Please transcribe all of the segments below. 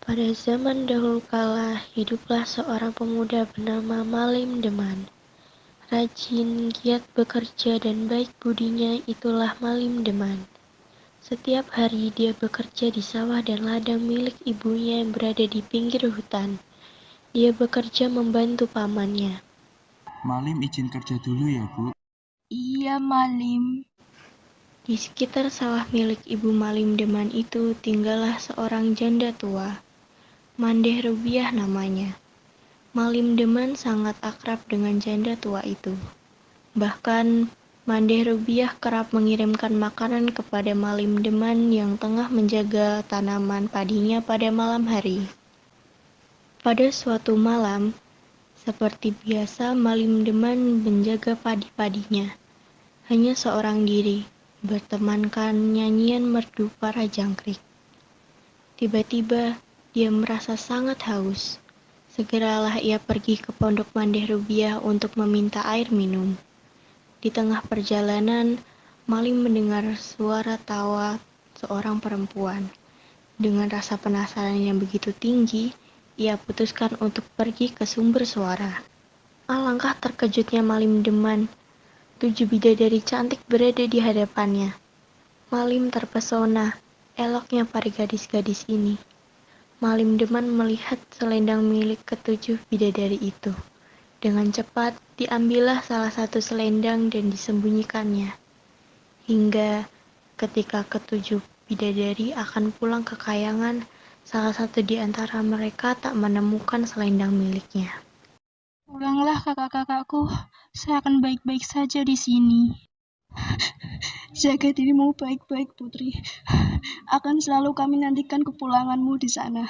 Pada zaman dahulu kala, hiduplah seorang pemuda bernama Malim Deman. Rajin, giat bekerja, dan baik budinya itulah Malim Deman. Setiap hari dia bekerja di sawah dan ladang milik ibunya yang berada di pinggir hutan. Dia bekerja membantu pamannya. Malim izin kerja dulu ya, Bu. Iya, Malim. Di sekitar sawah milik ibu Malim Deman itu tinggallah seorang janda tua. Mandeh Rubiah namanya. Malim Deman sangat akrab dengan janda tua itu. Bahkan, Mandeh Rubiah kerap mengirimkan makanan kepada Malim Deman yang tengah menjaga tanaman padinya pada malam hari. Pada suatu malam, seperti biasa Malim Deman menjaga padi-padinya. Hanya seorang diri, bertemankan nyanyian merdu para jangkrik. Tiba-tiba, dia merasa sangat haus. Segeralah ia pergi ke pondok Mandeh Rubiah untuk meminta air minum. Di tengah perjalanan, Malim mendengar suara tawa seorang perempuan. Dengan rasa penasaran yang begitu tinggi, ia putuskan untuk pergi ke sumber suara. Alangkah terkejutnya Malim Deman. 7 bidadari cantik berada di hadapannya. Malim terpesona, eloknya para gadis-gadis ini. Malim Deman melihat selendang milik ketujuh bidadari itu. Dengan cepat, diambillah salah satu selendang dan disembunyikannya. Hingga ketika ketujuh bidadari akan pulang ke kayangan, salah satu di antara mereka tak menemukan selendang miliknya. Pulanglah kakak-kakakku, saya akan baik-baik saja di sini. Jaga dirimu baik-baik, Putri. Akan selalu kami nantikan kepulanganmu di sana.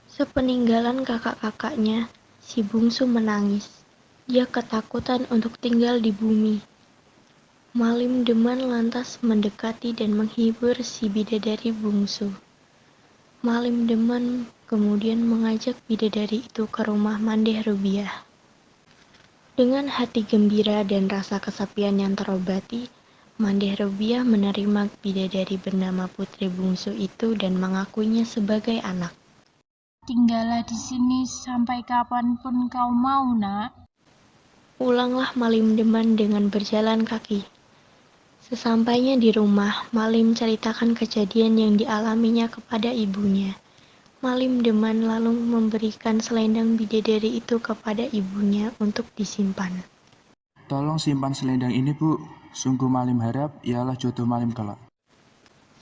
Sepeninggalan kakak-kakaknya, si bungsu menangis. Dia ketakutan untuk tinggal di bumi. Malim Deman lantas mendekati dan menghibur si bidadari bungsu. Malim Deman kemudian mengajak bidadari itu ke rumah Mandeh Rubiah. Dengan hati gembira dan rasa kesepian yang terobati, Mandeh Rubiah menerima bidadari bernama Putri Bungsu itu dan mengakuinya sebagai anak. Tinggallah di sini sampai kapanpun kau mau, Nak. Pulanglah Malim Deman dengan berjalan kaki. Sesampainya di rumah, Malim ceritakan kejadian yang dialaminya kepada ibunya. Malim Deman lalu memberikan selendang bidadari itu kepada ibunya untuk disimpan. Tolong simpan selendang ini, Bu. Sungguh Malim harap ialah jodoh Malim kelak.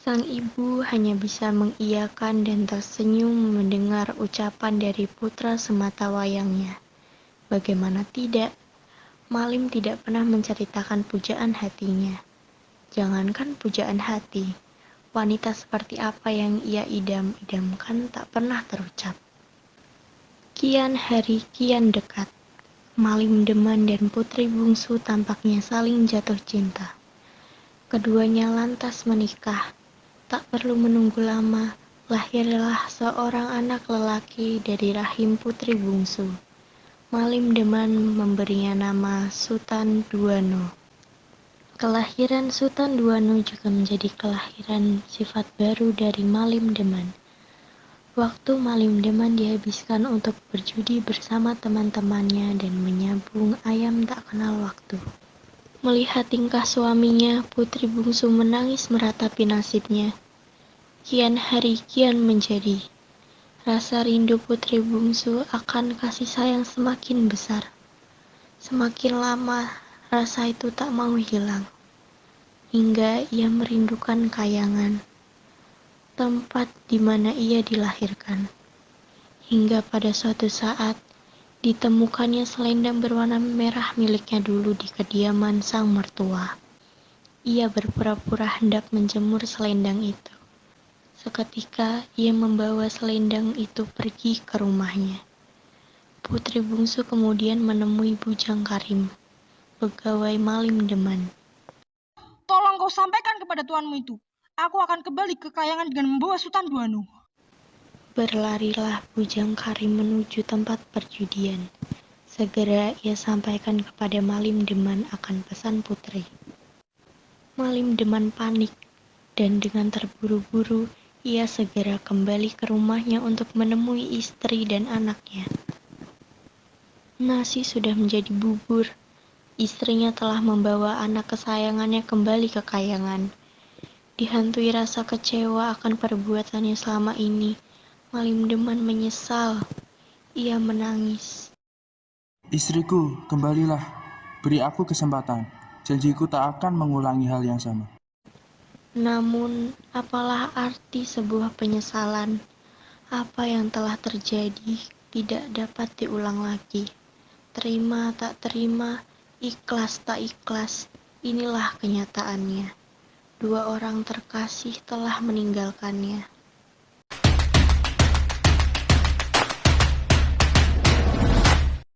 Sang ibu hanya bisa mengiyakan dan tersenyum mendengar ucapan dari putra semata wayangnya. Bagaimana tidak, Malim tidak pernah menceritakan pujaan hatinya. Jangankan pujaan hati, wanita seperti apa yang ia idam-idamkan tak pernah terucap. Kian hari kian dekat. Malim Deman dan Putri Bungsu tampaknya saling jatuh cinta. Keduanya lantas menikah. Tak perlu menunggu lama, lahirlah seorang anak lelaki dari rahim Putri Bungsu. Malim Deman memberinya nama Sutan Duano. Kelahiran Sutan Duano juga menjadi kelahiran sifat baru dari Malim Deman. Waktu Malim Deman dihabiskan untuk berjudi bersama teman-temannya dan menyabung ayam tak kenal waktu. Melihat tingkah suaminya, Putri Bungsu menangis meratapi nasibnya. Kian hari kian menjadi. Rasa rindu Putri Bungsu akan kasih sayang semakin besar. Semakin lama, rasa itu tak mau hilang. Hingga ia merindukan kayangan, tempat di mana ia dilahirkan. Hingga pada suatu saat, ditemukannya selendang berwarna merah miliknya dulu di kediaman sang mertua. Ia berpura-pura hendak menjemur selendang itu. Seketika, ia membawa selendang itu pergi ke rumahnya. Putri Bungsu kemudian menemui Bujang Karim, pegawai Malim Deman. Tolong kau sampaikan kepada tuanmu itu. Aku akan kembali ke kayangan dengan membawa Sultan Duano. Berlarilah Bujang Karim menuju tempat perjudian. Segera ia sampaikan kepada Malim Deman akan pesan Putri. Malim Deman panik, dan dengan terburu-buru Ia segera kembali ke rumahnya untuk menemui istri dan anaknya. Nasi sudah menjadi bubur. Istrinya telah membawa anak kesayangannya kembali ke kayangan. Dihantui rasa kecewa akan perbuatannya selama ini, Malim Deman menyesal. Ia menangis. Istriku, kembalilah. Beri aku kesempatan. Janjiku tak akan mengulangi hal yang sama. Namun, apalah arti sebuah penyesalan? Apa yang telah terjadi tidak dapat diulang lagi. Terima tak terima, ikhlas tak ikhlas, inilah kenyataannya. Dua orang terkasih telah meninggalkannya.